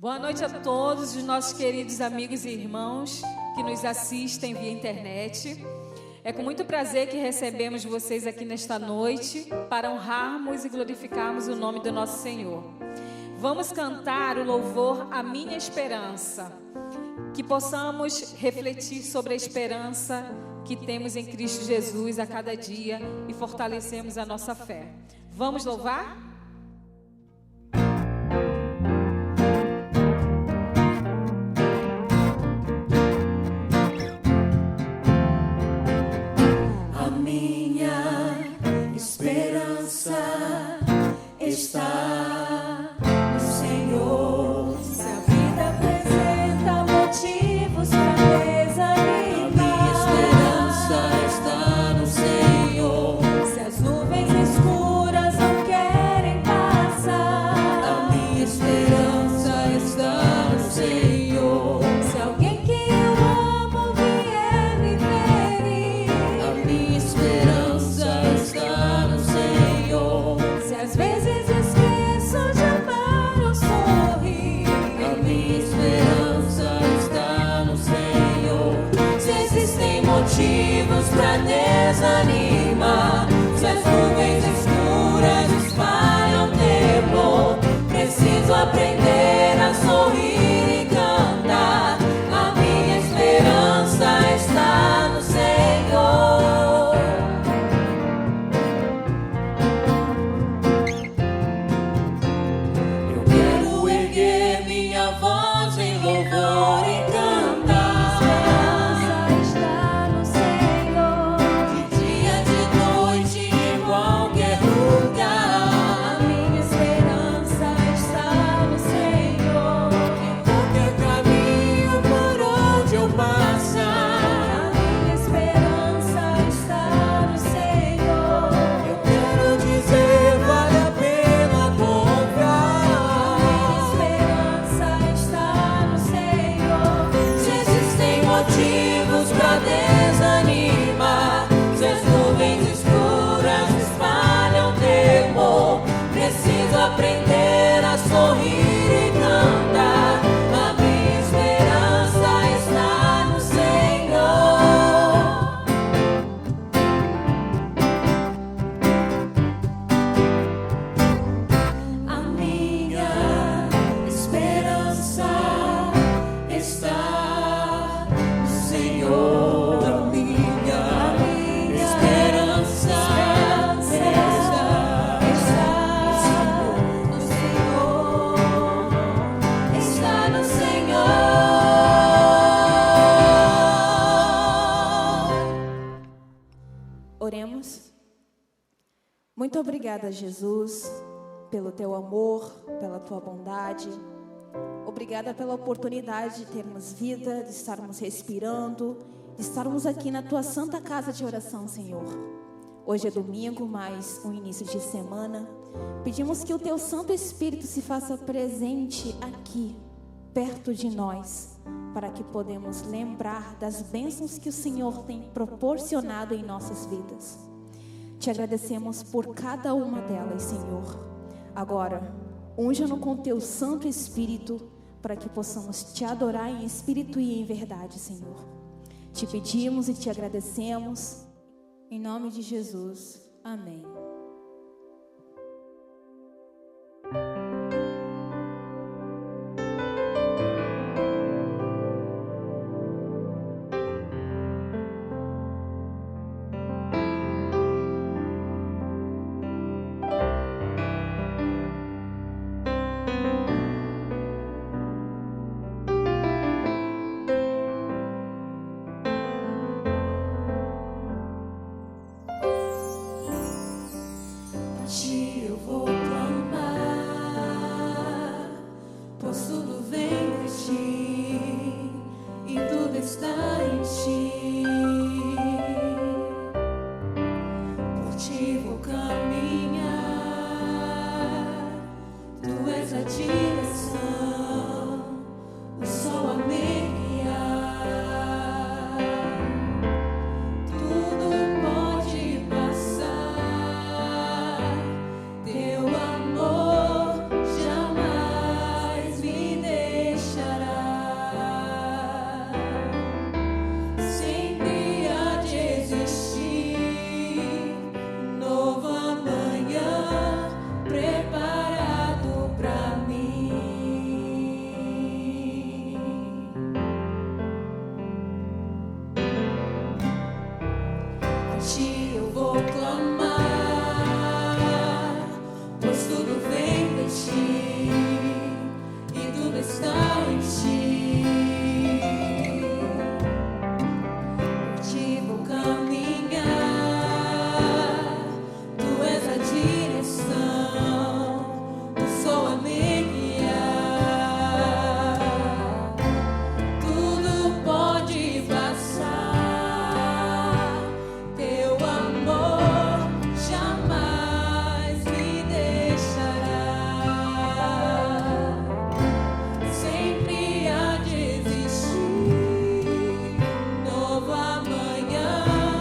Boa noite a todos os nossos queridos amigos e irmãos que nos assistem via internet. É com muito prazer que recebemos vocês aqui nesta noite para honrarmos e glorificarmos o nome do nosso Senhor. Vamos cantar o louvor A Minha Esperança, que possamos refletir sobre a esperança que temos em Cristo Jesus a cada dia e fortalecemos a nossa fé. Vamos louvar? Está no Senhor. Se a vida apresenta motivos para desanimar, minha esperança está no Senhor. Se as nuvens escuras não querem passar, a minha esperança está no Senhor. Se alguém que eu amo vier me ferir, a minha esperança está no Senhor. Se às vezes motivos pra desanimar, se as nuvens escuras espalham temor, preciso aprender a sorrir e cantar. A minha esperança está no Senhor. Eu quero erguer minha voz em louvor e cantar. Aprender a sorrir e cantar. A minha esperança está no Senhor. A minha esperança está no Senhor. A minha esperança Oremos. Muito obrigada, Jesus, pelo teu amor, pela tua bondade. Obrigada pela oportunidade de termos vida, de estarmos respirando, de estarmos aqui na tua santa casa de oração, Senhor. Hoje é domingo, mais um início de semana. Pedimos que o teu Santo Espírito se faça presente aqui, perto de nós, para que podemos lembrar das bênçãos que o Senhor tem proporcionado em nossas vidas. Te agradecemos por cada uma delas, Senhor. Agora, unja-nos com teu Santo Espírito, para que possamos te adorar em espírito e em verdade, Senhor. Te pedimos e te agradecemos, em nome de Jesus. Amém. caminhar, tu és a direção, eu sou a me guiar. Tudo pode passar, teu amor jamais me deixará. Sempre há de existir novo amanhã.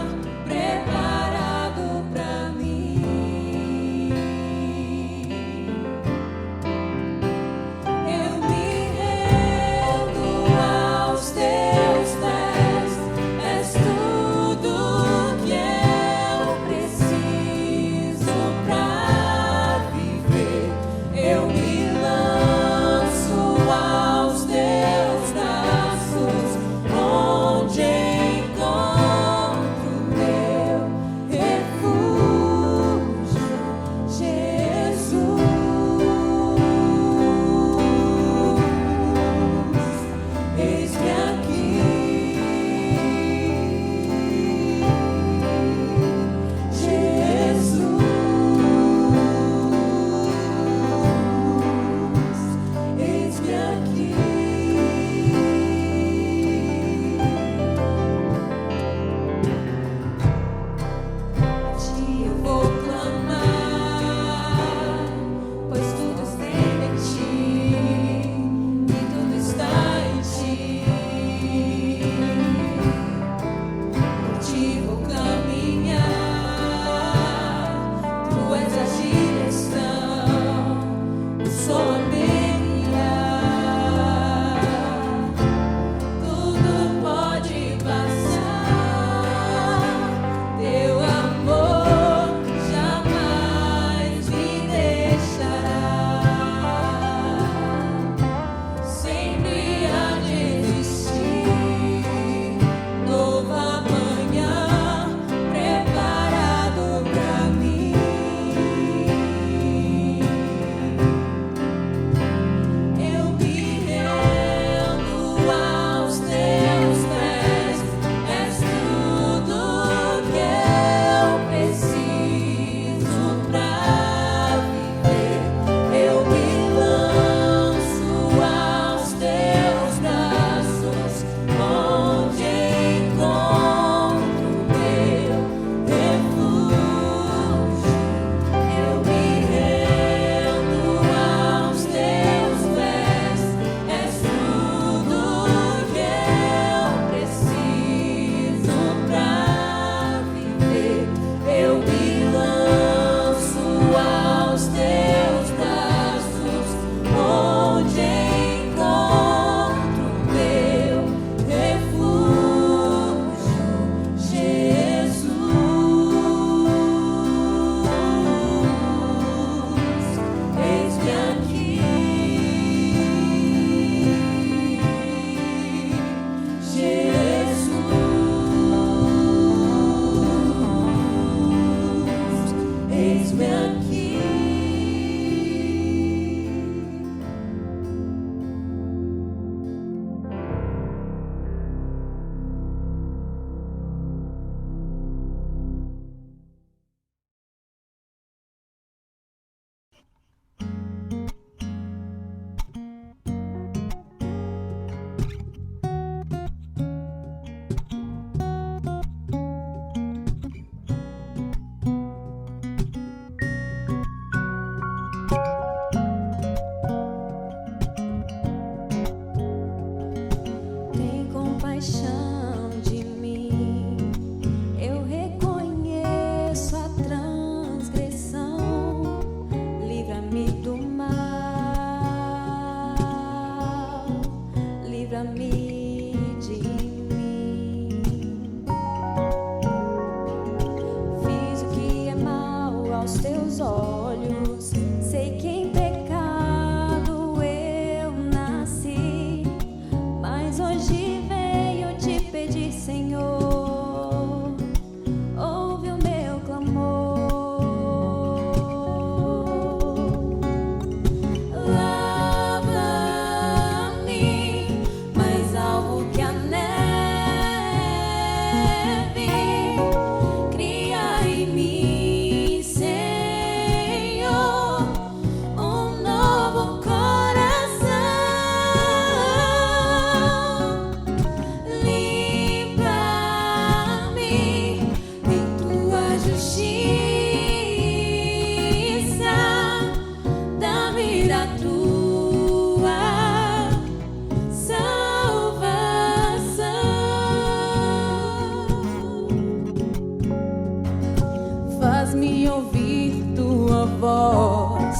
faz-me ouvir tua voz.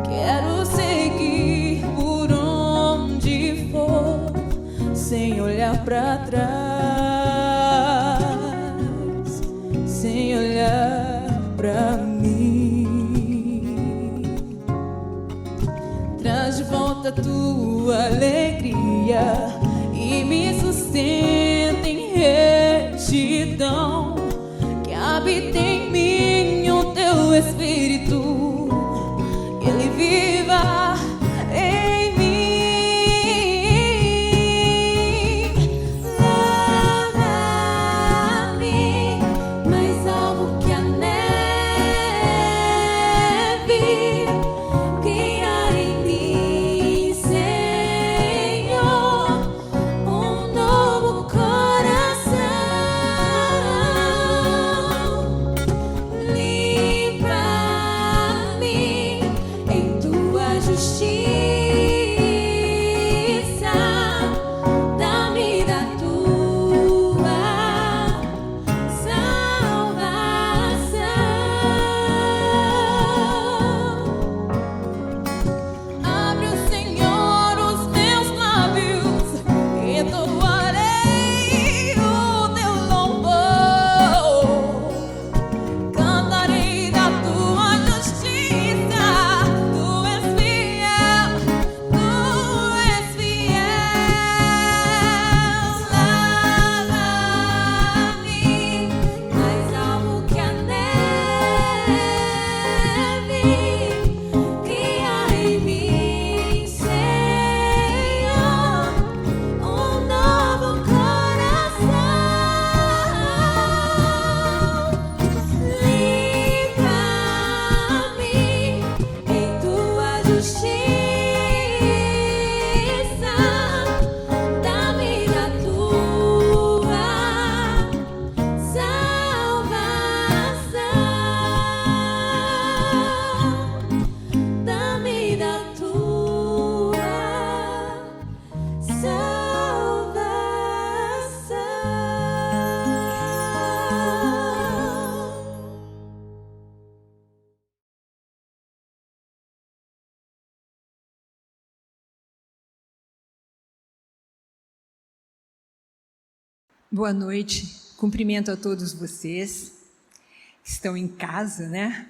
Quero seguir por onde for, sem olhar para trás, sem olhar para mim. Traz de volta tua alegria e me sustenta em retidão. Que habite em mim o teu Espírito, que ele viva em mim. Lava-me mais alvo que a neve, cria em mim, Senhor, um novo coração. Limpa-me em tua justiça, dá-me da tua salvação. Abre, o Senhor, os meus lábios, entoarei o teu louvor. Cantarei da tua justiça, tu és fiel, tu és fiel. Lava-me mais alvo que a neve, cria em mim, Senhor, um novo coração. Limpa-me em tua justiça, dá-me da tua salvação. Dá-me da tua salvação. Boa noite, cumprimento a todos vocês que estão em casa, né?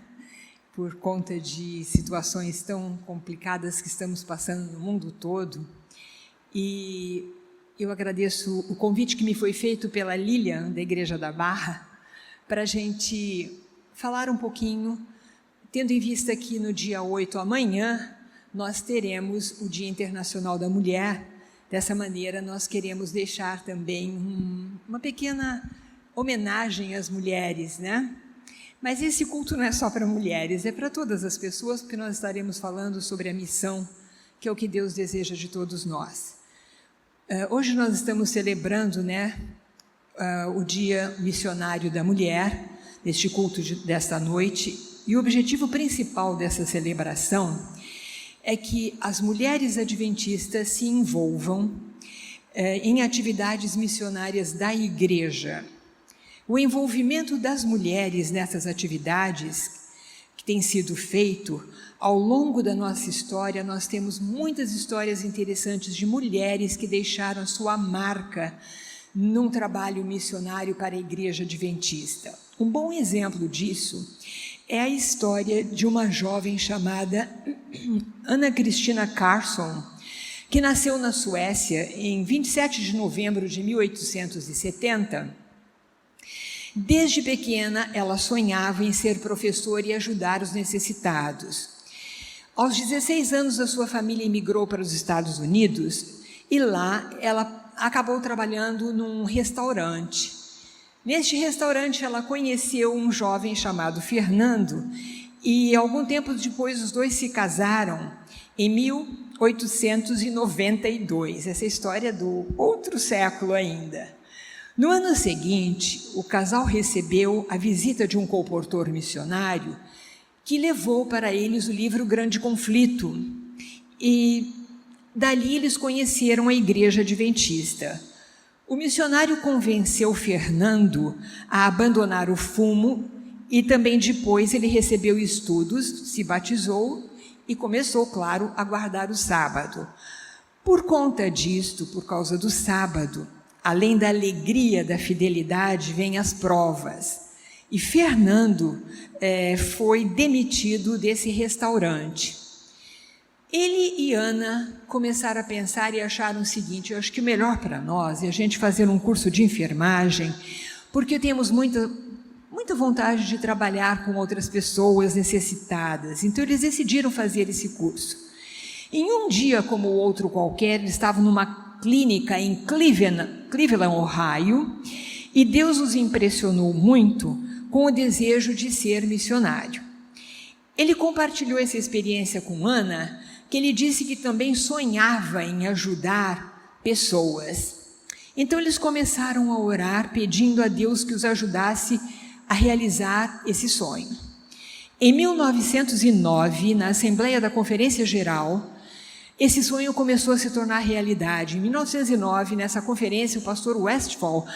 Por conta de situações tão complicadas que estamos passando no mundo todo. E eu agradeço o convite que me foi feito pela Lilian, da Igreja da Barra, para a gente falar um pouquinho, tendo em vista que no dia 8, amanhã, nós teremos o Dia Internacional da Mulher. Dessa maneira, nós queremos deixar também uma pequena homenagem às mulheres, né? Mas esse culto não é só para mulheres, é para todas as pessoas, porque nós estaremos falando sobre a missão, que é o que Deus deseja de todos nós. Hoje nós estamos celebrando, né, o Dia Missionário da Mulher, neste culto desta noite, e o objetivo principal dessa celebração é que as mulheres adventistas se envolvam em atividades missionárias da igreja. O envolvimento das mulheres nessas atividades que tem sido feito ao longo da nossa história, nós temos muitas histórias interessantes de mulheres que deixaram a sua marca num trabalho missionário para a igreja adventista. Um bom exemplo disso é a história de uma jovem chamada Ana Cristina Carlsson, que nasceu na Suécia em 27 de novembro de 1870. Desde pequena, ela sonhava em ser professora e ajudar os necessitados. Aos 16 anos, a sua família emigrou para os Estados Unidos e lá ela acabou trabalhando num restaurante. Neste restaurante, ela conheceu um jovem chamado Fernando e, algum tempo depois, os dois se casaram em 1892. Essa história é do outro século ainda. No ano seguinte, o casal recebeu a visita de um colportor missionário que levou para eles o livro Grande Conflito. E dali eles conheceram a Igreja Adventista. O missionário convenceu Fernando a abandonar o fumo e também depois ele recebeu estudos, se batizou e começou, claro, a guardar o sábado. Por conta disto, por causa do sábado, além da alegria da fidelidade, vêm as provas. E Fernando foi demitido desse restaurante. Ele e Ana começaram a pensar e acharam o seguinte: eu acho que o melhor para nós é a gente fazer um curso de enfermagem, porque temos muita vontade de trabalhar com outras pessoas necessitadas. Então, eles decidiram fazer esse curso. Em um dia como o outro qualquer, eles estavam numa clínica em Cleveland, Ohio, e Deus os impressionou muito com o desejo de ser missionário. Ele compartilhou essa experiência com Ana, que ele disse que também sonhava em ajudar pessoas. Então, eles começaram a orar, pedindo a Deus que os ajudasse a realizar esse sonho. Em 1909, na Assembleia da Conferência Geral, esse sonho começou a se tornar realidade. Em 1909, nessa conferência, o pastor Westphal,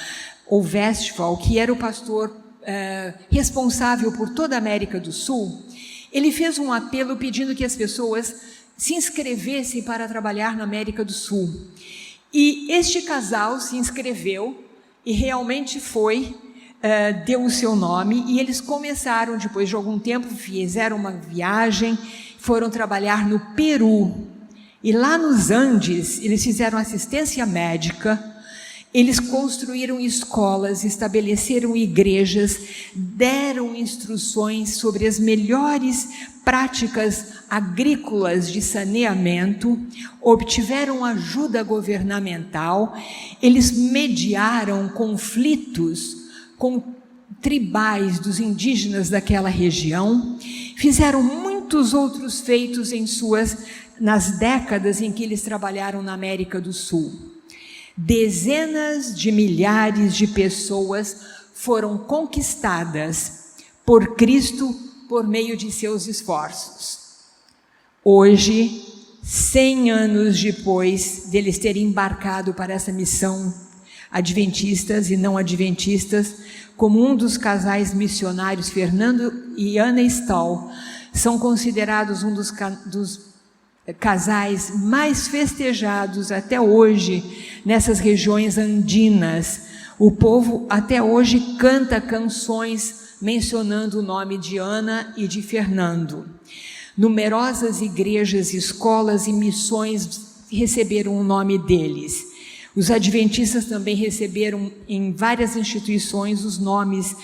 que era o pastor responsável por toda a América do Sul, ele fez um apelo pedindo que as pessoas se inscrevessem para trabalhar na América do Sul. E este casal se inscreveu e realmente deu o seu nome, e eles começaram, depois de algum tempo, fizeram uma viagem, foram trabalhar no Peru. E lá nos Andes, eles fizeram assistência médica, eles construíram escolas, estabeleceram igrejas, deram instruções sobre as melhores práticas agrícolas de saneamento, obtiveram ajuda governamental, eles mediaram conflitos com tribais dos indígenas daquela região, fizeram muitos outros feitos nas décadas em que eles trabalharam na América do Sul. Dezenas de milhares de pessoas foram conquistadas por Cristo por meio de seus esforços. Hoje, 100 anos depois deles terem embarcado para essa missão, adventistas e não adventistas, como um dos casais missionários, Fernando e Ana Stahl, são considerados um dos casais mais festejados até hoje nessas regiões andinas. O povo até hoje canta canções mencionando o nome de Ana e de Fernando. Numerosas igrejas, escolas e missões receberam o nome deles. Os adventistas também receberam em várias instituições os nomes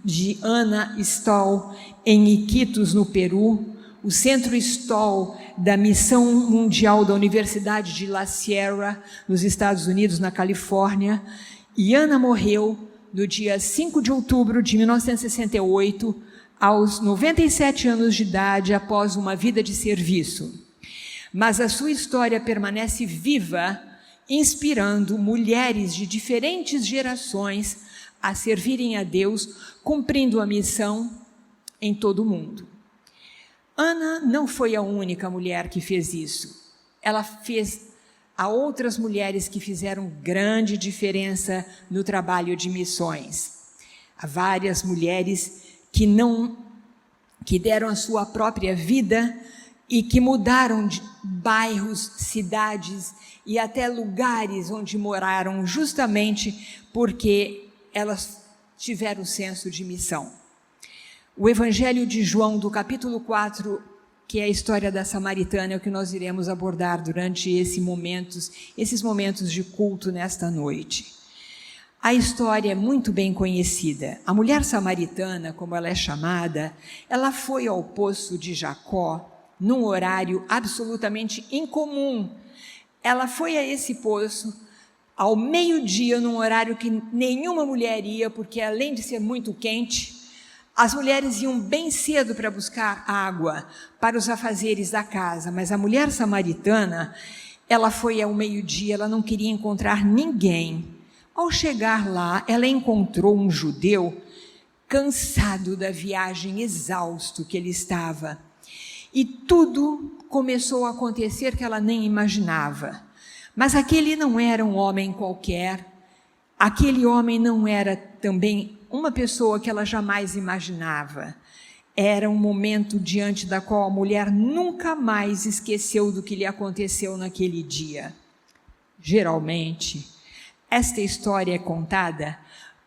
de Ana Stahl em Iquitos, no Peru, o Centro Stahl da Missão Mundial da Universidade de La Sierra, nos Estados Unidos, na Califórnia. E Ana morreu no dia 5 de outubro de 1968, aos 97 anos de idade, após uma vida de serviço. Mas a sua história permanece viva, inspirando mulheres de diferentes gerações a servirem a Deus, cumprindo a missão em todo o mundo. Ana não foi a única mulher que fez isso. Ela há outras mulheres que fizeram grande diferença no trabalho de missões. Há várias mulheres que deram a sua própria vida e que mudaram de bairros, cidades e até lugares onde moraram, justamente porque elas tiveram senso de missão. O Evangelho de João, do capítulo 4, que é a história da samaritana, é o que nós iremos abordar durante esses momentos de culto nesta noite. A história é muito bem conhecida. A mulher samaritana, como ela é chamada, ela foi ao poço de Jacó num horário absolutamente incomum. Ela foi a esse poço ao meio-dia, num horário que nenhuma mulher ia, porque além de ser muito quente, as mulheres iam bem cedo para buscar água para os afazeres da casa, mas a mulher samaritana, ela foi ao meio-dia, ela não queria encontrar ninguém. Ao chegar lá, ela encontrou um judeu cansado da viagem, exausto que ele estava. E tudo começou a acontecer que ela nem imaginava. Mas aquele não era um homem qualquer, aquele homem não era também uma pessoa que ela jamais imaginava. Era um momento diante da qual a mulher nunca mais esqueceu do que lhe aconteceu naquele dia. Geralmente, esta história é contada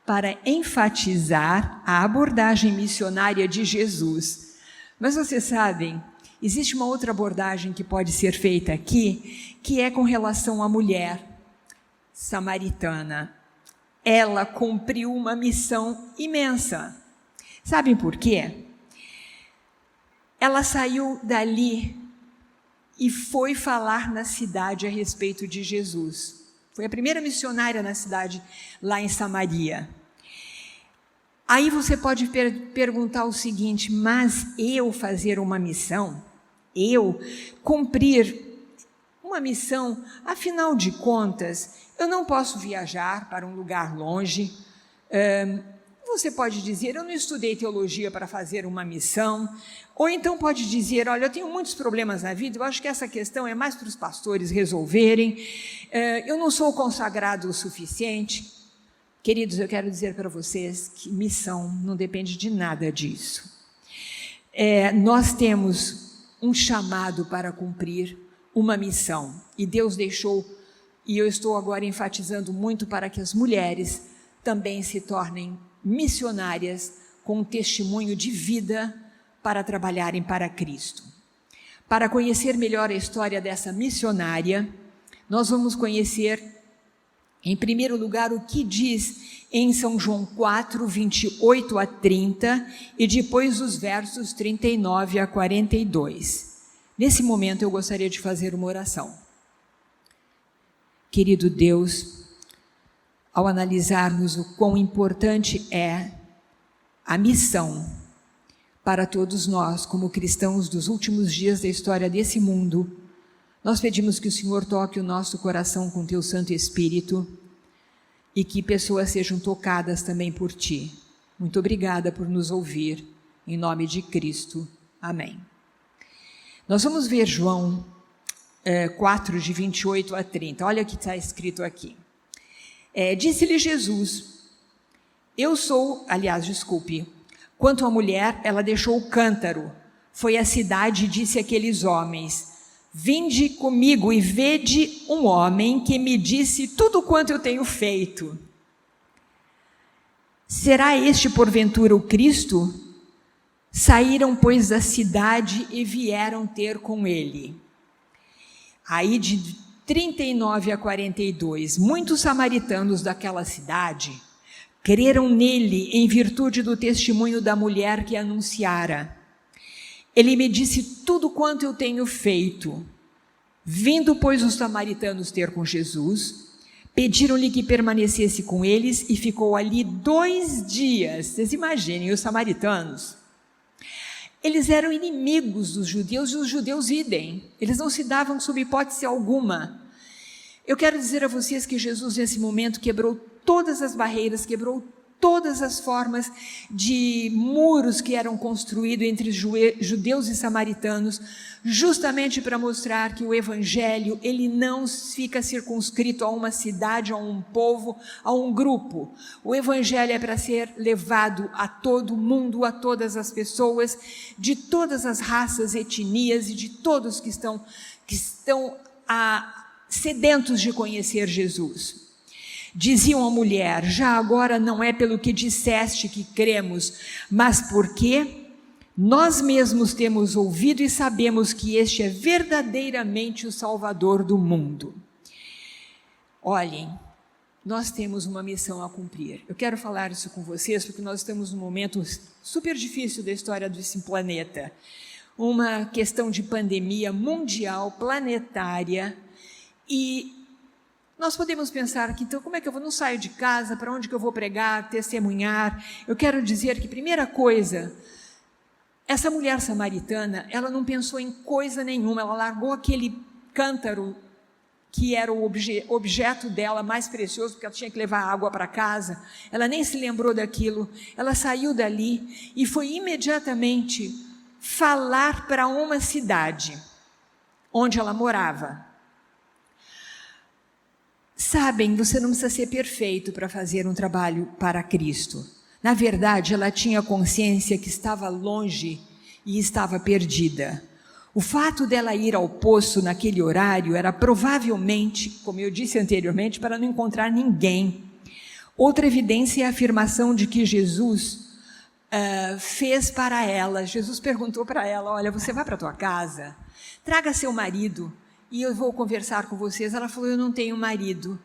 para enfatizar a abordagem missionária de Jesus. Mas vocês sabem, existe uma outra abordagem que pode ser feita aqui, que é com relação à mulher samaritana. Ela cumpriu uma missão imensa. Sabem por quê? Ela saiu dali e foi falar na cidade a respeito de Jesus. Foi a primeira missionária na cidade, lá em Samaria. Aí você pode perguntar o seguinte: mas eu fazer uma missão? Eu cumprir uma missão? Afinal de contas, eu não posso viajar para um lugar longe. Você pode dizer: eu não estudei teologia para fazer uma missão. Ou então pode dizer: olha, eu tenho muitos problemas na vida, eu acho que essa questão é mais para os pastores resolverem. Eu não sou consagrado o suficiente. Queridos, eu quero dizer para vocês que missão não depende de nada disso. Nós temos um chamado para cumprir uma missão. E Deus deixou, e eu estou agora enfatizando muito para que as mulheres também se tornem missionárias com um testemunho de vida para trabalharem para Cristo. Para conhecer melhor a história dessa missionária, nós vamos conhecer, em primeiro lugar, o que diz em São João 4, 28 a 30, e depois os versos 39 a 42. Nesse momento, eu gostaria de fazer uma oração. Querido Deus, ao analisarmos o quão importante é a missão para todos nós, como cristãos dos últimos dias da história desse mundo, nós pedimos que o Senhor toque o nosso coração com Teu Santo Espírito e que pessoas sejam tocadas também por Ti. Muito obrigada por nos ouvir, em nome de Cristo. Amém. Nós vamos ver João 4, de 28 a 30. Olha o que está escrito aqui. Disse-lhe Jesus, quanto à mulher, ela deixou o cântaro, foi à cidade e disse àqueles homens: vinde comigo e vede um homem que me disse tudo quanto eu tenho feito. Será este porventura o Cristo? Saíram, pois, da cidade e vieram ter com ele. Aí de 39 a 42, muitos samaritanos daquela cidade creram nele em virtude do testemunho da mulher que anunciara. Ele me disse tudo quanto eu tenho feito. Vindo, pois, os samaritanos ter com Jesus, pediram-lhe que permanecesse com eles e ficou ali 2 dias. Vocês imaginem, os samaritanos, eles eram inimigos dos judeus e os judeus idem. Eles não se davam sob hipótese alguma. Eu quero dizer a vocês que Jesus, nesse momento, quebrou todas as barreiras, quebrou todas as formas de muros que eram construídos entre judeus e samaritanos, justamente para mostrar que o evangelho, ele não fica circunscrito a uma cidade, a um povo, a um grupo. O evangelho é para ser levado a todo mundo, a todas as pessoas, de todas as raças, etnias e de todos que estão sedentos de conhecer Jesus. Diziam à mulher: já agora não é pelo que disseste que cremos, mas porque nós mesmos temos ouvido e sabemos que este é verdadeiramente o Salvador do mundo. Olhem, nós temos uma missão a cumprir. Eu quero falar isso com vocês porque nós estamos num momento super difícil da história desse planeta. Uma questão de pandemia mundial, planetária, e nós podemos pensar que, então, como é que eu não saio de casa, para onde que eu vou pregar, testemunhar? Eu quero dizer que, primeira coisa, essa mulher samaritana, ela não pensou em coisa nenhuma, ela largou aquele cântaro que era o objeto dela mais precioso, porque ela tinha que levar água para casa, ela nem se lembrou daquilo, ela saiu dali e foi imediatamente falar para uma cidade onde ela morava. Sabem, você não precisa ser perfeito para fazer um trabalho para Cristo. Na verdade, ela tinha consciência que estava longe e estava perdida. O fato dela ir ao poço naquele horário era provavelmente, como eu disse anteriormente, para não encontrar ninguém. Outra evidência é a afirmação de que Jesus fez para ela. Jesus perguntou para ela: olha, você vai para a tua casa, traga seu marido e eu vou conversar com vocês. Ela falou: eu não tenho marido.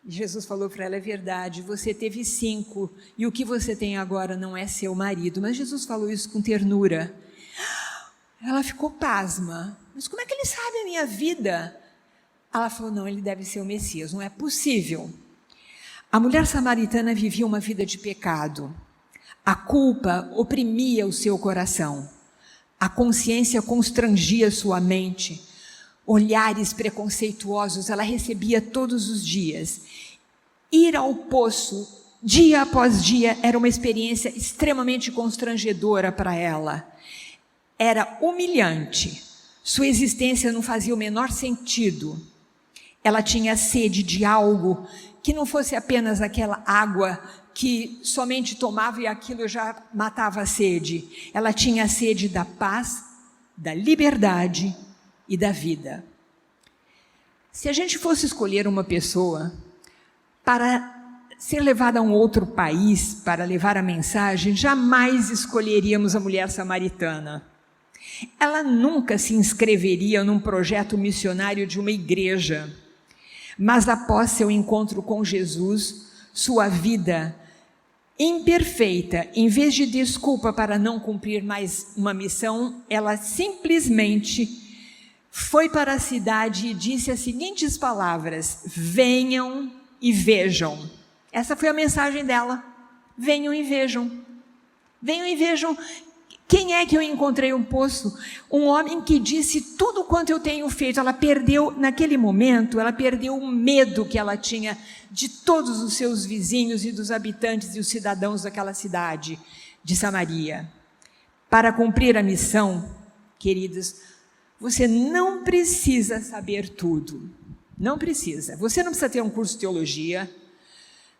Jesus falou para ela: é verdade, você teve 5 e o que você tem agora não é seu marido. Mas Jesus falou isso com ternura. Ela ficou pasma. Mas como é que ele sabe a minha vida? Ela falou: não, ele deve ser o Messias, não é possível. A mulher samaritana vivia uma vida de pecado. A culpa oprimia o seu coração. A consciência constrangia sua mente. Olhares preconceituosos ela recebia todos os dias. Ir ao poço, dia após dia, era uma experiência extremamente constrangedora para ela. Era humilhante. Sua existência não fazia o menor sentido. Ela tinha sede de algo que não fosse apenas aquela água que somente tomava e aquilo já matava a sede. Ela tinha a sede da paz, da liberdade e da vida. Se a gente fosse escolher uma pessoa para ser levada a um outro país, para levar a mensagem, jamais escolheríamos a mulher samaritana. Ela nunca se inscreveria num projeto missionário de uma igreja. Mas após seu encontro com Jesus, sua vida imperfeita, em vez de desculpa para não cumprir mais uma missão, ela simplesmente foi para a cidade e disse as seguintes palavras: venham e vejam. Essa foi a mensagem dela. Venham e vejam. Venham e vejam. Quem é que eu encontrei um poço? Um homem que disse tudo quanto eu tenho feito. Ela perdeu, naquele momento, ela perdeu o medo que ela tinha de todos os seus vizinhos e dos habitantes e os cidadãos daquela cidade de Samaria. Para cumprir a missão, queridos, você não precisa saber tudo. Não precisa. Você não precisa ter um curso de teologia.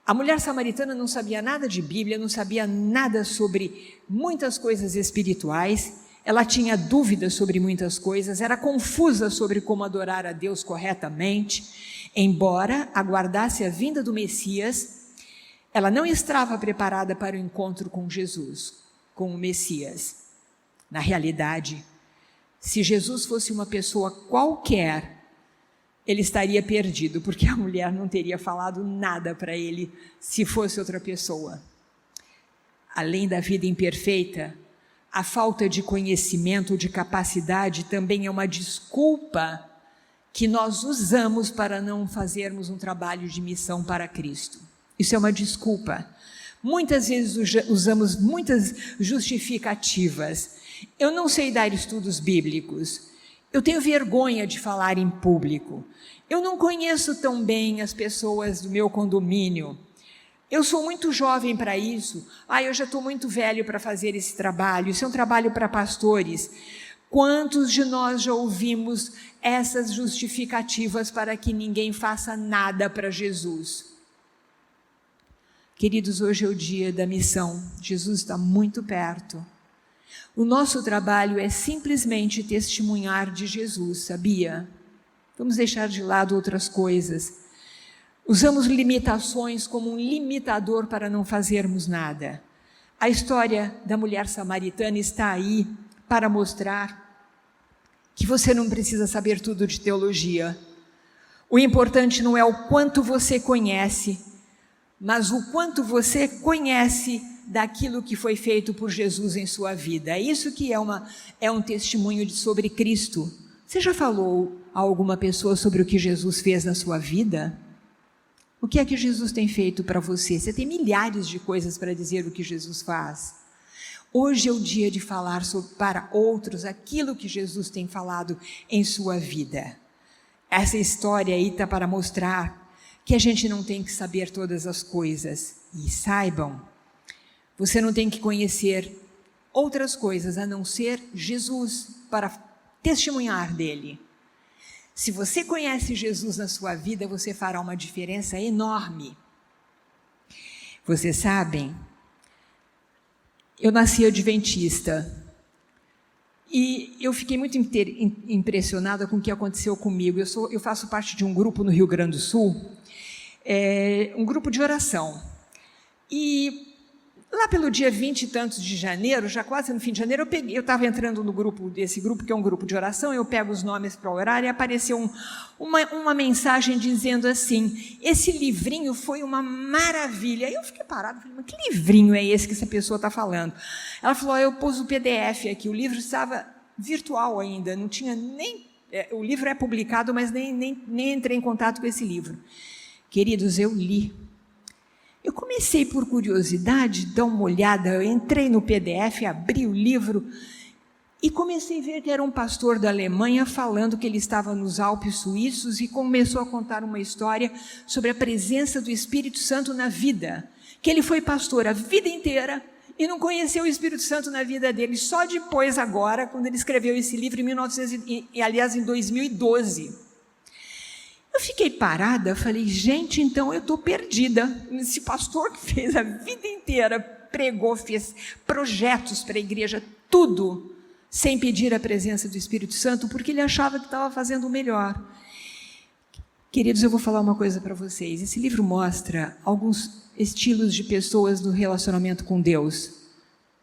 A mulher samaritana não sabia nada de Bíblia, não sabia nada sobre muitas coisas espirituais. Ela tinha dúvidas sobre muitas coisas, era confusa sobre como adorar a Deus corretamente. Embora aguardasse a vinda do Messias, ela não estava preparada para o encontro com Jesus, com o Messias. Na realidade, se Jesus fosse uma pessoa qualquer, ele estaria perdido, porque a mulher não teria falado nada para ele se fosse outra pessoa. Além da vida imperfeita, a falta de conhecimento, de capacidade, também é uma desculpa que nós usamos para não fazermos um trabalho de missão para Cristo. Isso é uma desculpa. Muitas vezes usamos muitas justificativas. Eu não sei dar estudos bíblicos. Eu tenho vergonha de falar em público. Eu não conheço tão bem as pessoas do meu condomínio. Eu sou muito jovem para isso. Eu já estou muito velho para fazer esse trabalho. Isso é um trabalho para pastores. Quantos de nós já ouvimos essas justificativas para que ninguém faça nada para Jesus? Queridos, hoje é o dia da missão. Jesus está muito perto. O nosso trabalho é simplesmente testemunhar de Jesus, sabia? Vamos deixar de lado outras coisas. Usamos limitações como um limitador para não fazermos nada. A história da mulher samaritana está aí para mostrar que você não precisa saber tudo de teologia. O importante não é o quanto você conhece, mas o quanto você conhece daquilo que foi feito por Jesus em sua vida. É isso que é um testemunho sobre Cristo. Você já falou a alguma pessoa sobre o que Jesus fez na sua vida? O que é que Jesus tem feito para você? Você tem milhares de coisas para dizer o que Jesus faz. Hoje é o dia de falar para outros aquilo que Jesus tem falado em sua vida. Essa história aí está para mostrar que a gente não tem que saber todas as coisas. E saibam, você não tem que conhecer outras coisas a não ser Jesus para testemunhar dele. Se você conhece Jesus na sua vida, você fará uma diferença enorme. Vocês sabem eu nasci adventista. E eu fiquei muito impressionada com o que aconteceu comigo. Eu faço parte de um grupo no Rio Grande do Sul, um grupo de oração. E lá pelo dia 20 e tantos de janeiro, já quase no fim de janeiro, eu estava entrando no grupo desse grupo, que é um grupo de oração, eu pego os nomes para orar, e apareceu uma mensagem dizendo assim: esse livrinho foi uma maravilha. Aí eu fiquei parada, falei: mas que livrinho é esse que essa pessoa está falando? Ela falou: eu pus o PDF aqui, o livro estava virtual ainda, não tinha nem... o livro é publicado, mas nem entrei em contato com esse livro. Queridos, eu li. Eu comecei, por curiosidade, dar uma olhada, eu entrei no PDF, abri o livro e comecei a ver que era um pastor da Alemanha falando que ele estava nos Alpes suíços e começou a contar uma história sobre a presença do Espírito Santo na vida, que ele foi pastor a vida inteira e não conheceu o Espírito Santo na vida dele, só depois agora, quando ele escreveu esse livro em 2012. Eu fiquei parada, falei: gente, então eu estou perdida. Esse pastor que fez a vida inteira, pregou, fez projetos para a igreja, tudo, sem pedir a presença do Espírito Santo, porque ele achava que estava fazendo o melhor. Queridos, eu vou falar uma coisa para vocês. Esse livro mostra alguns estilos de pessoas no relacionamento com Deus.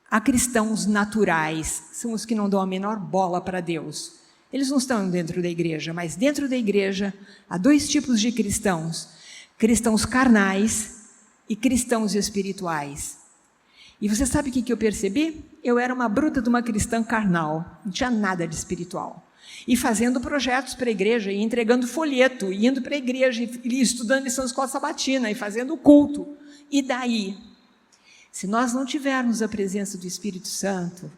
Há cristãos naturais, são os que não dão a menor bola para Deus. Eles não estão dentro da igreja, mas dentro da igreja há dois tipos de cristãos: cristãos carnais e cristãos espirituais. E você sabe o que eu percebi? Eu era uma bruta de uma cristã carnal, não tinha nada de espiritual. E fazendo projetos para a igreja, e entregando folheto, e indo para a igreja, e estudando lição de escola sabatina, e fazendo culto. E daí? Se nós não tivermos a presença do Espírito Santo,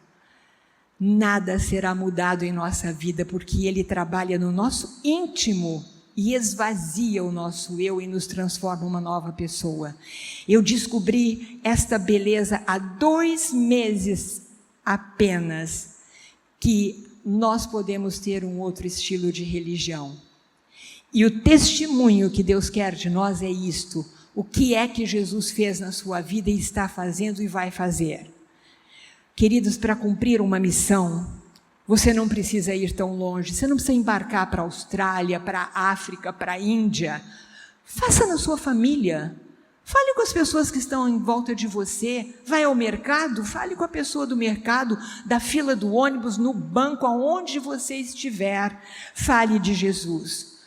nada será mudado em nossa vida, porque Ele trabalha no nosso íntimo e esvazia o nosso eu e nos transforma uma nova pessoa. Eu descobri esta beleza há 2 meses apenas, que nós podemos ter um outro estilo de religião. E o testemunho que Deus quer de nós é isto: o que é que Jesus fez na sua vida e está fazendo e vai fazer. Queridos, para cumprir uma missão, você não precisa ir tão longe, você não precisa embarcar para a Austrália, para a África, para a Índia. Faça na sua família. Fale com as pessoas que estão em volta de você. Vai ao mercado, fale com a pessoa do mercado, da fila do ônibus, no banco, aonde você estiver. Fale de Jesus.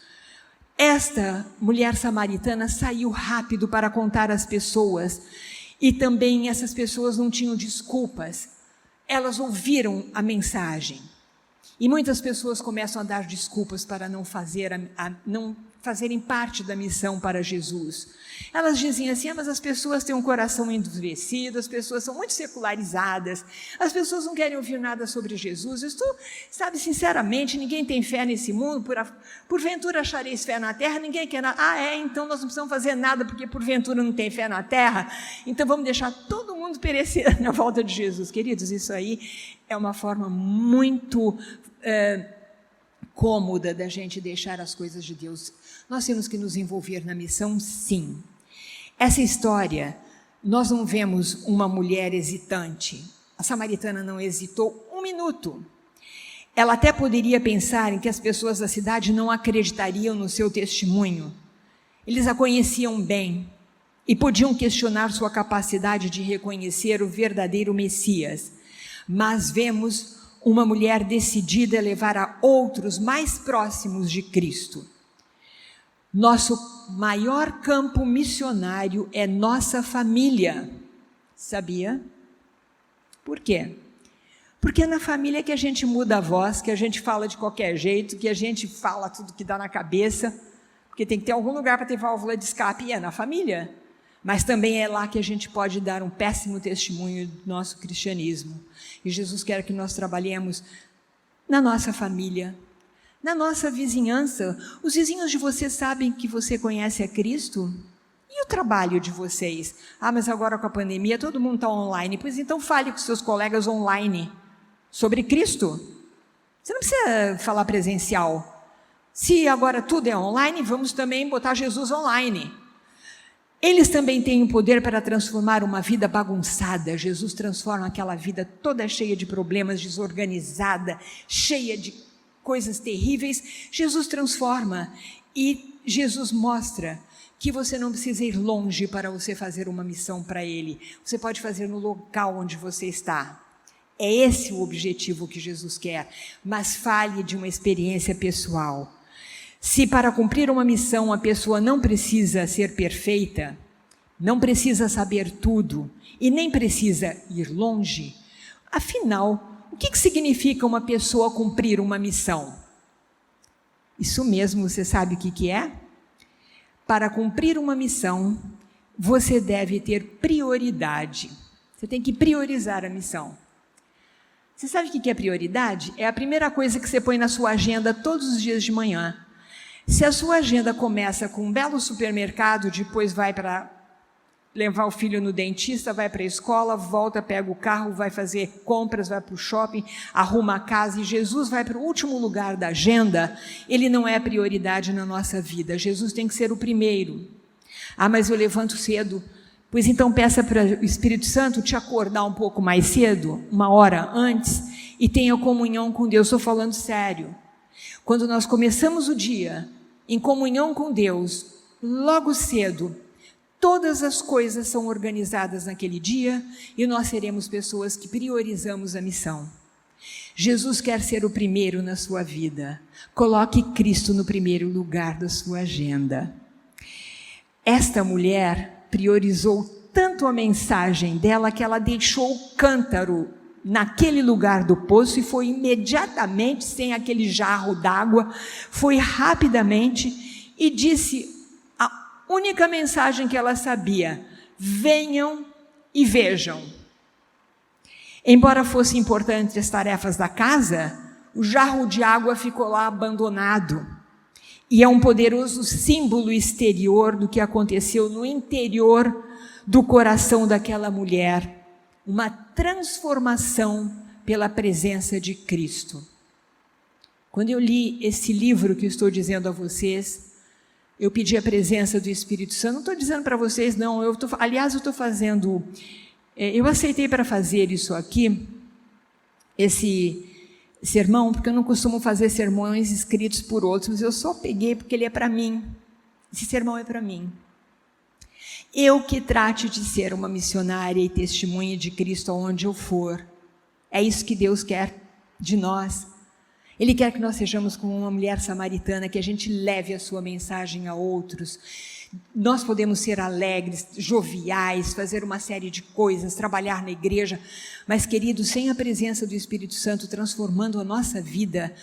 Esta mulher samaritana saiu rápido para contar às pessoas, e também essas pessoas não tinham desculpas. Elas ouviram a mensagem. E muitas pessoas começam a dar desculpas para não fazerem parte da missão para Jesus. Elas dizem assim: mas as pessoas têm um coração endurecido, as pessoas são muito secularizadas, as pessoas não querem ouvir nada sobre Jesus. Sabe, sinceramente, ninguém tem fé nesse mundo, porventura achareis fé na terra, ninguém quer nada. Então nós não precisamos fazer nada, porque porventura não tem fé na terra, então vamos deixar todo mundo perecer na volta de Jesus. Queridos, isso aí é uma forma muito cômoda da gente deixar as coisas de Deus. Nós temos que nos envolver na missão, sim. Essa história, nós não vemos uma mulher hesitante. A samaritana não hesitou 1 minuto. Ela até poderia pensar em que as pessoas da cidade não acreditariam no seu testemunho. Eles a conheciam bem e podiam questionar sua capacidade de reconhecer o verdadeiro Messias. Mas vemos uma mulher decidida a levar a outros mais próximos de Cristo. Nosso maior campo missionário é nossa família. Sabia? Por quê? Porque é na família que a gente muda a voz, que a gente fala de qualquer jeito, que a gente fala tudo que dá na cabeça, porque tem que ter algum lugar para ter válvula de escape, e é na família. Mas também é lá que a gente pode dar um péssimo testemunho do nosso cristianismo. E Jesus quer que nós trabalhemos na nossa família, na nossa vizinhança. Os vizinhos de vocês sabem que você conhece a Cristo? E o trabalho de vocês? Mas agora com a pandemia todo mundo está online. Pois então fale com seus colegas online sobre Cristo. Você não precisa falar presencial. Se agora tudo é online, vamos também botar Jesus online. Eles também têm o poder para transformar uma vida bagunçada. Jesus transforma aquela vida toda cheia de problemas, desorganizada, cheia de coisas terríveis. Jesus transforma e Jesus mostra que você não precisa ir longe para você fazer uma missão para Ele. Você pode fazer no local onde você está. É esse o objetivo que Jesus quer, mas fale de uma experiência pessoal. Se para cumprir uma missão a pessoa não precisa ser perfeita, não precisa saber tudo e nem precisa ir longe, afinal, o que significa uma pessoa cumprir uma missão? Isso mesmo, você sabe o que é? Para cumprir uma missão, você deve ter prioridade. Você tem que priorizar a missão. Você sabe o que é prioridade? É a primeira coisa que você põe na sua agenda todos os dias de manhã. Se a sua agenda começa com um belo supermercado, depois vai para levar o filho no dentista, vai para a escola, volta, pega o carro, vai fazer compras, vai para o shopping, arruma a casa, e Jesus vai para o último lugar da agenda, ele não é prioridade na nossa vida. Jesus tem que ser o primeiro. Ah, mas eu levanto cedo. Pois então peça para o Espírito Santo te acordar um pouco mais cedo, 1 hora antes, e tenha comunhão com Deus. Estou falando sério. Quando nós começamos o dia em comunhão com Deus, logo cedo, todas as coisas são organizadas naquele dia e nós seremos pessoas que priorizamos a missão. Jesus quer ser o primeiro na sua vida. Coloque Cristo no primeiro lugar da sua agenda. Esta mulher priorizou tanto a mensagem dela que ela deixou o cântaro naquele lugar do poço e foi imediatamente, sem aquele jarro d'água, foi rapidamente e disse a única mensagem que ela sabia: venham e vejam. Embora fossem importantes as tarefas da casa, o jarro de água ficou lá abandonado. E é um poderoso símbolo exterior do que aconteceu no interior do coração daquela mulher. Uma transformação pela presença de Cristo. Quando eu li esse livro que eu estou dizendo a vocês, eu pedi a presença do Espírito Santo. Não estou dizendo para vocês, não. Aliás, eu estou fazendo... eu aceitei para fazer isso aqui, esse sermão, porque eu não costumo fazer sermões escritos por outros, mas eu só peguei porque ele é para mim. Esse sermão é para mim. Eu que trate de ser uma missionária e testemunha de Cristo aonde eu for. É isso que Deus quer de nós. Ele quer que nós sejamos como uma mulher samaritana, que a gente leve a sua mensagem a outros. Nós podemos ser alegres, joviais, fazer uma série de coisas, trabalhar na igreja, mas, queridos, sem a presença do Espírito Santo transformando a nossa vida,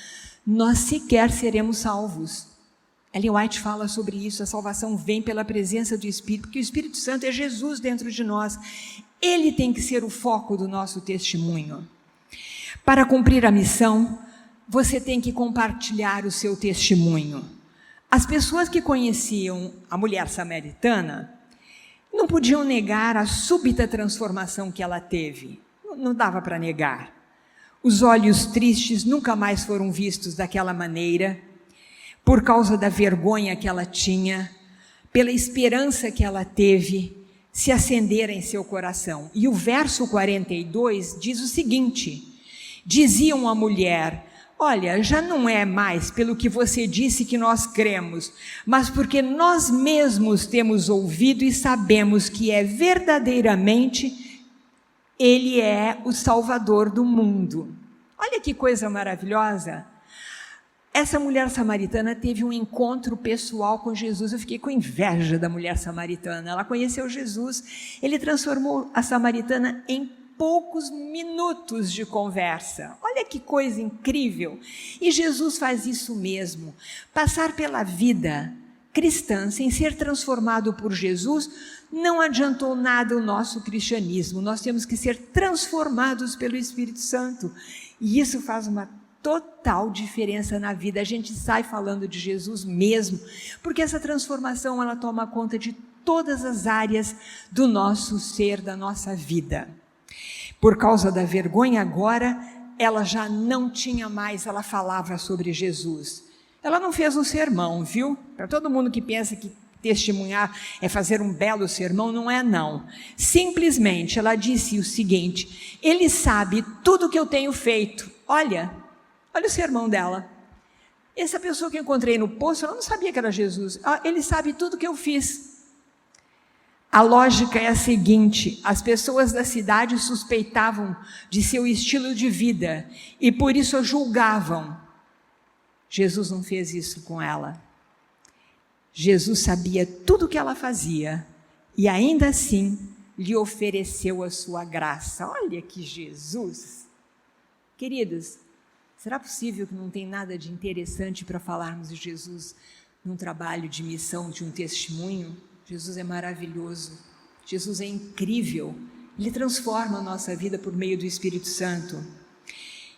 nós sequer seremos salvos. Ellen White fala sobre isso. A salvação vem pela presença do Espírito, porque o Espírito Santo é Jesus dentro de nós. Ele tem que ser o foco do nosso testemunho. Para cumprir a missão, você tem que compartilhar o seu testemunho. As pessoas que conheciam a mulher samaritana não podiam negar a súbita transformação que ela teve. Não dava para negar. Os olhos tristes nunca mais foram vistos daquela maneira, por causa da vergonha que ela tinha, pela esperança que ela teve, se acender em seu coração. E o verso 42 diz o seguinte: diziam à mulher: olha, já não é mais pelo que você disse que nós cremos, mas porque nós mesmos temos ouvido e sabemos que é verdadeiramente Ele é o Salvador do mundo. Olha que coisa maravilhosa. Essa mulher samaritana teve um encontro pessoal com Jesus. Eu fiquei com inveja da mulher samaritana. Ela conheceu Jesus. Ele transformou a samaritana em poucos minutos de conversa. Olha que coisa incrível. E Jesus faz isso mesmo. Passar pela vida cristã sem ser transformado por Jesus não adiantou nada o nosso cristianismo. Nós temos que ser transformados pelo Espírito Santo. E isso faz uma total diferença na vida. A gente sai falando de Jesus mesmo, porque essa transformação ela toma conta de todas as áreas do nosso ser, da nossa vida. Por causa da vergonha agora, ela já não tinha mais, ela falava sobre Jesus. Ela não fez um sermão, viu? Para todo mundo que pensa que testemunhar é fazer um belo sermão, não é não. Simplesmente ela disse o seguinte: ele sabe tudo que eu tenho feito. Olha o sermão dela. Essa pessoa que eu encontrei no poço, ela não sabia que era Jesus. Ele sabe tudo que eu fiz. A lógica é a seguinte: as pessoas da cidade suspeitavam de seu estilo de vida e por isso a julgavam. Jesus não fez isso com ela. Jesus sabia tudo o que ela fazia e ainda assim lhe ofereceu a sua graça. Olha que Jesus! Queridos, será possível que não tem nada de interessante para falarmos de Jesus num trabalho de missão, de um testemunho? Jesus é maravilhoso, Jesus é incrível, Ele transforma a nossa vida por meio do Espírito Santo.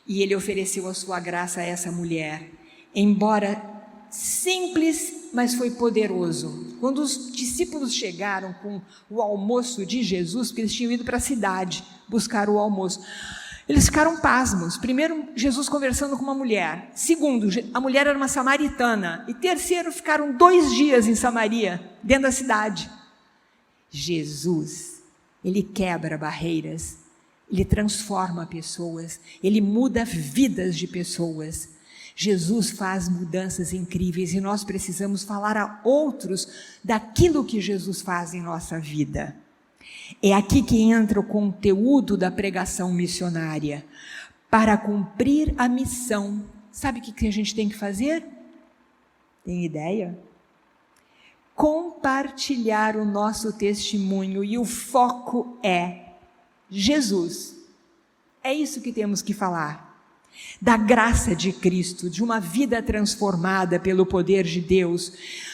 E Ele ofereceu a sua graça a essa mulher, embora simples, mas foi poderoso. Quando os discípulos chegaram com o almoço de Jesus, porque eles tinham ido para a cidade buscar o almoço, eles ficaram pasmos. Primeiro, Jesus conversando com uma mulher. Segundo, a mulher era uma samaritana. E terceiro, ficaram 2 dias em Samaria, dentro da cidade. Jesus, Ele quebra barreiras, Ele transforma pessoas, Ele muda vidas de pessoas. Jesus faz mudanças incríveis e nós precisamos falar a outros daquilo que Jesus faz em nossa vida. É aqui que entra o conteúdo da pregação missionária. Para cumprir a missão, sabe o que a gente tem que fazer? Tem ideia? Compartilhar o nosso testemunho, e o foco é Jesus. É isso que temos que falar. Da graça de Cristo, de uma vida transformada pelo poder de Deus.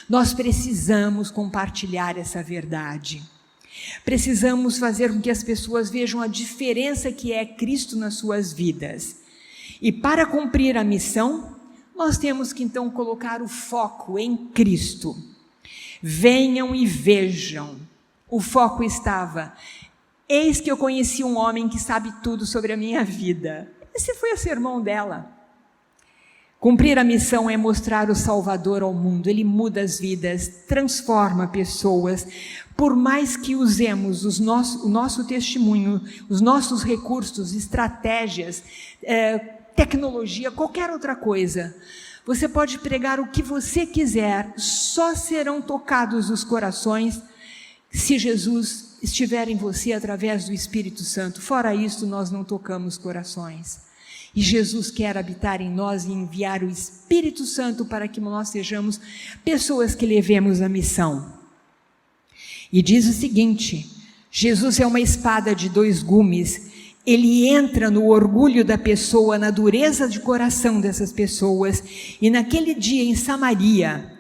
Nós precisamos compartilhar essa verdade. Precisamos fazer com que as pessoas vejam a diferença que é Cristo nas suas vidas. E para cumprir a missão, nós temos que então colocar o foco em Cristo. Venham e vejam. O foco estava: eis que eu conheci um homem que sabe tudo sobre a minha vida. Esse foi o sermão dela. Cumprir a missão é mostrar o Salvador ao mundo. Ele muda as vidas, transforma pessoas. Por mais que usemos o nosso testemunho, os nossos recursos, estratégias, tecnologia, qualquer outra coisa, você pode pregar o que você quiser, só serão tocados os corações se Jesus estiver em você através do Espírito Santo. Fora isso, nós não tocamos corações. E Jesus quer habitar em nós e enviar o Espírito Santo para que nós sejamos pessoas que levemos a missão. E diz o seguinte: Jesus é uma espada de 2 gumes. Ele entra no orgulho da pessoa, na dureza de coração dessas pessoas. E naquele dia em Samaria,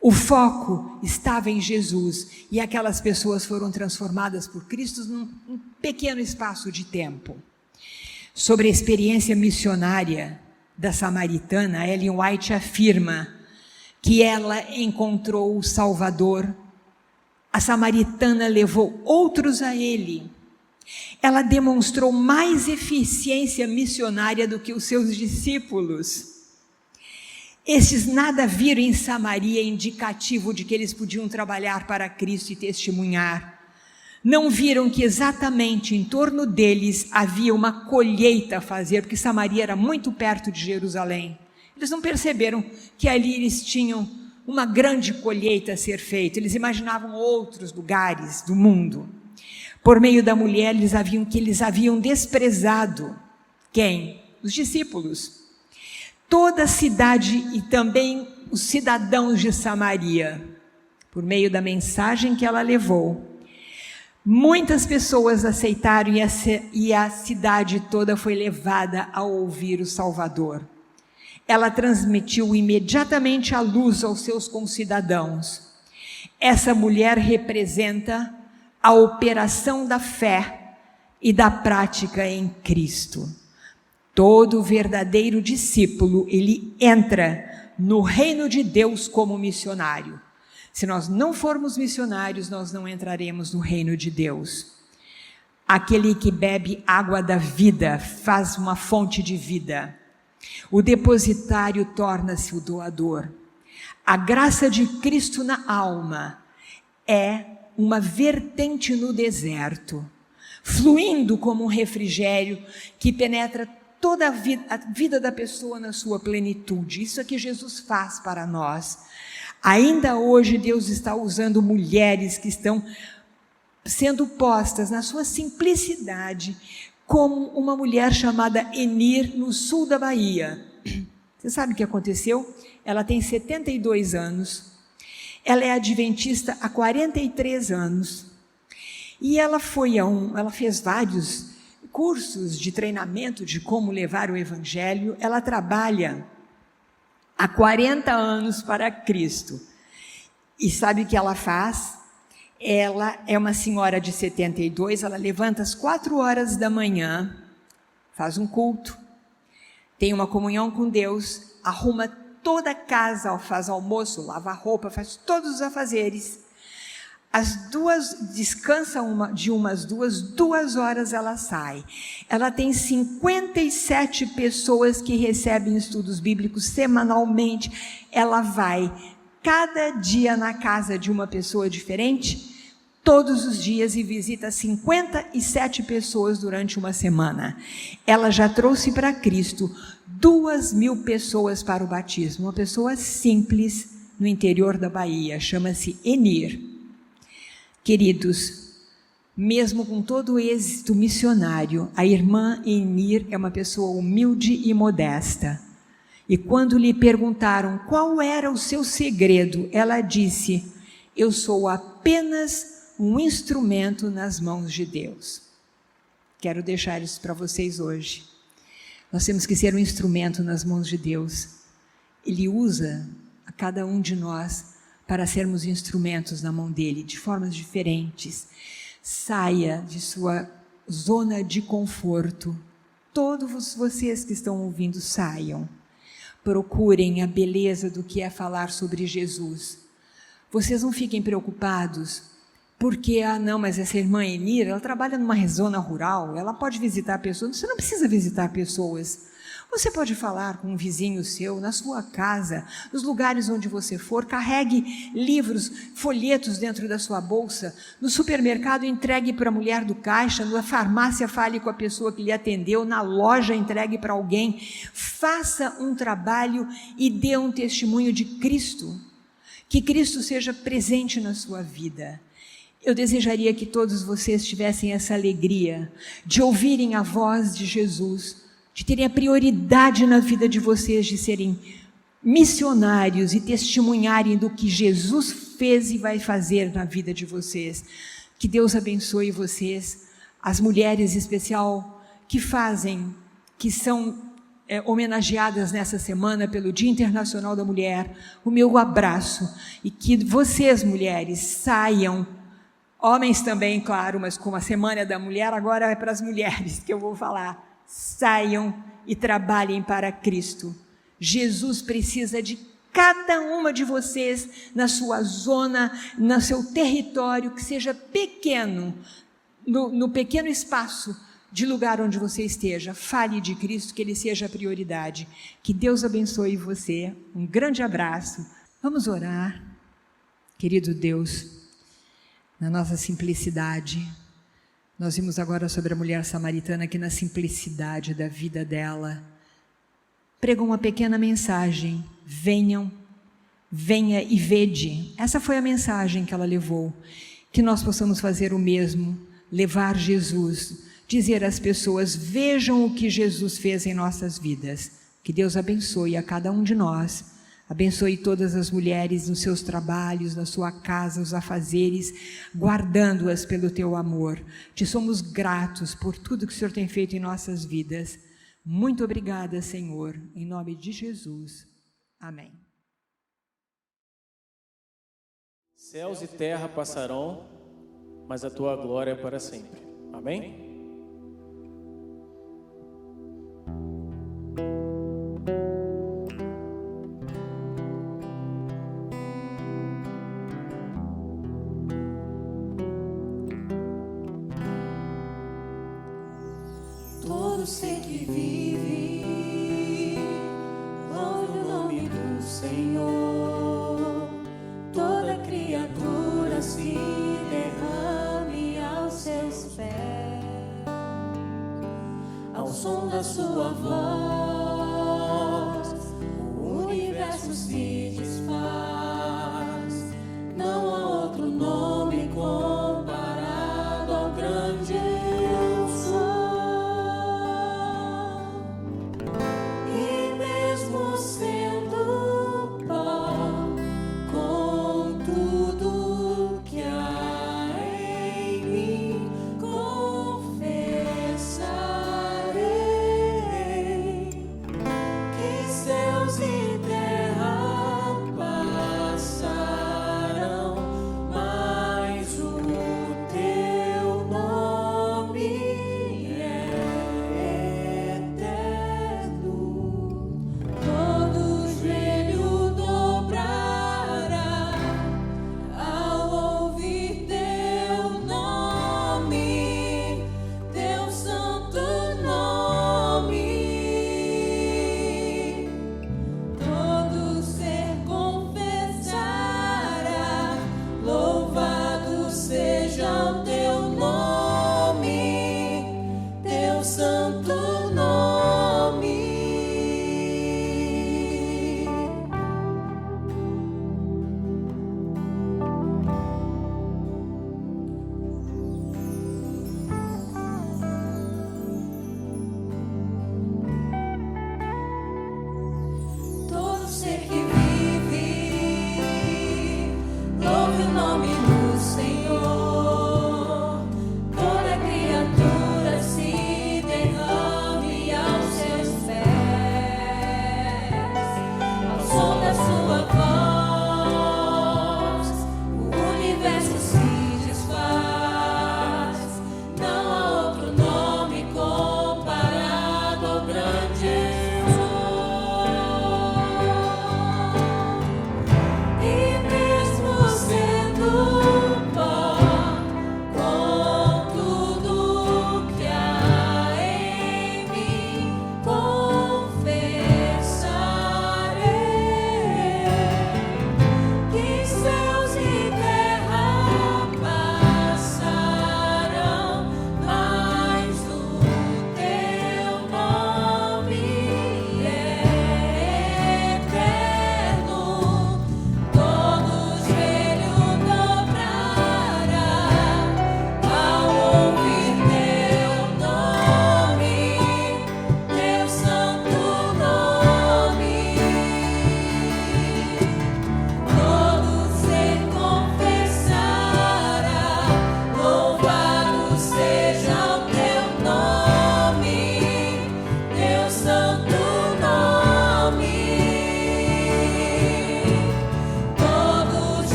o foco estava em Jesus. E aquelas pessoas foram transformadas por Cristo num pequeno espaço de tempo. Sobre a experiência missionária da samaritana, Ellen White afirma que ela encontrou o Salvador. A samaritana levou outros a ele. Ela demonstrou mais eficiência missionária do que os seus discípulos. Estes nada viram em Samaria indicativo de que eles podiam trabalhar para Cristo e testemunhar. Não viram que exatamente em torno deles havia uma colheita a fazer, porque Samaria era muito perto de Jerusalém. Eles não perceberam que ali eles tinham uma grande colheita a ser feita. Eles imaginavam outros lugares do mundo. Por meio da mulher, eles haviam desprezado quem? Os discípulos. Toda a cidade e também os cidadãos de Samaria, por meio da mensagem que ela levou. Muitas pessoas aceitaram e a cidade toda foi levada a ouvir o Salvador. Ela transmitiu imediatamente a luz aos seus concidadãos. Essa mulher representa a operação da fé e da prática em Cristo. Todo verdadeiro discípulo, ele entra no reino de Deus como missionário. Se nós não formos missionários, nós não entraremos no reino de Deus. Aquele que bebe água da vida faz uma fonte de vida. O depositário torna-se o doador. A graça de Cristo na alma é uma vertente no deserto, fluindo como um refrigério que penetra toda a vida da pessoa na sua plenitude. Isso é que Jesus faz para nós. Ainda hoje Deus está usando mulheres que estão sendo postas na sua simplicidade, como uma mulher chamada Enir, no sul da Bahia. Você sabe o que aconteceu? Ela tem 72 anos, ela é adventista há 43 anos, e ela fez vários cursos de treinamento de como levar o evangelho. Ela trabalha há 40 anos para Cristo. E sabe o que ela faz? Ela é uma senhora de 72, ela levanta às 4 horas da manhã, faz um culto, tem uma comunhão com Deus, arruma toda a casa, faz almoço, lava roupa, faz todos os afazeres. Às 2, descansa de umas 2 horas ela sai. Ela tem 57 pessoas que recebem estudos bíblicos semanalmente. Ela vai cada dia na casa de uma pessoa diferente, todos os dias, e visita 57 pessoas durante uma semana. Ela já trouxe para Cristo 2.000 pessoas para o batismo. Uma pessoa simples no interior da Bahia, chama-se Enir. Queridos, mesmo com todo o êxito missionário, a irmã Enir é uma pessoa humilde e modesta. E quando lhe perguntaram qual era o seu segredo, ela disse: eu sou apenas um instrumento nas mãos de Deus. Quero deixar isso para vocês hoje. Nós temos que ser um instrumento nas mãos de Deus. Ele usa a cada um de nós para sermos instrumentos na mão dele, de formas diferentes. Saia de sua zona de conforto. Todos vocês que estão ouvindo, saiam. Procurem a beleza do que é falar sobre Jesus. Vocês não fiquem preocupados, porque, mas essa irmã Enir, ela trabalha numa zona rural, ela pode visitar pessoas. Você não precisa visitar pessoas. Você pode falar com um vizinho seu, na sua casa, nos lugares onde você for. Carregue livros, folhetos dentro da sua bolsa. No supermercado, entregue para a mulher do caixa. Na farmácia, fale com a pessoa que lhe atendeu. Na loja, entregue para alguém. Faça um trabalho e dê um testemunho de Cristo. Que Cristo seja presente na sua vida. Eu desejaria que todos vocês tivessem essa alegria de ouvirem a voz de Jesus, de terem a prioridade na vida de vocês, de serem missionários e testemunharem do que Jesus fez e vai fazer na vida de vocês. Que Deus abençoe vocês, as mulheres em especial que são homenageadas nessa semana pelo Dia Internacional da Mulher. O meu abraço, e que vocês, mulheres, saiam, homens também, claro, mas como a Semana da Mulher, agora é para as mulheres que eu vou falar. Saiam e trabalhem para Cristo. Jesus precisa de cada uma de vocês na sua zona, no seu território, que seja pequeno, no pequeno espaço de lugar onde você esteja. Fale de Cristo, que Ele seja a prioridade. Que Deus abençoe você. Um grande abraço. Vamos orar. Querido Deus, na nossa simplicidade, nós vimos agora sobre a mulher samaritana que na simplicidade da vida dela pregou uma pequena mensagem: venha e vede. Essa foi a mensagem que ela levou. Que nós possamos fazer o mesmo, levar Jesus, dizer às pessoas: vejam o que Jesus fez em nossas vidas. Que Deus abençoe a cada um de nós. Abençoe todas as mulheres nos seus trabalhos, na sua casa, os afazeres, guardando-as pelo teu amor. Te somos gratos por tudo que o Senhor tem feito em nossas vidas. Muito obrigada, Senhor, em nome de Jesus. Amém. Céus e terra passarão, mas a tua glória é para sempre. Amém? Todo ser que vive, louve o nome do Senhor. Toda criatura se som da sua voz, o universo se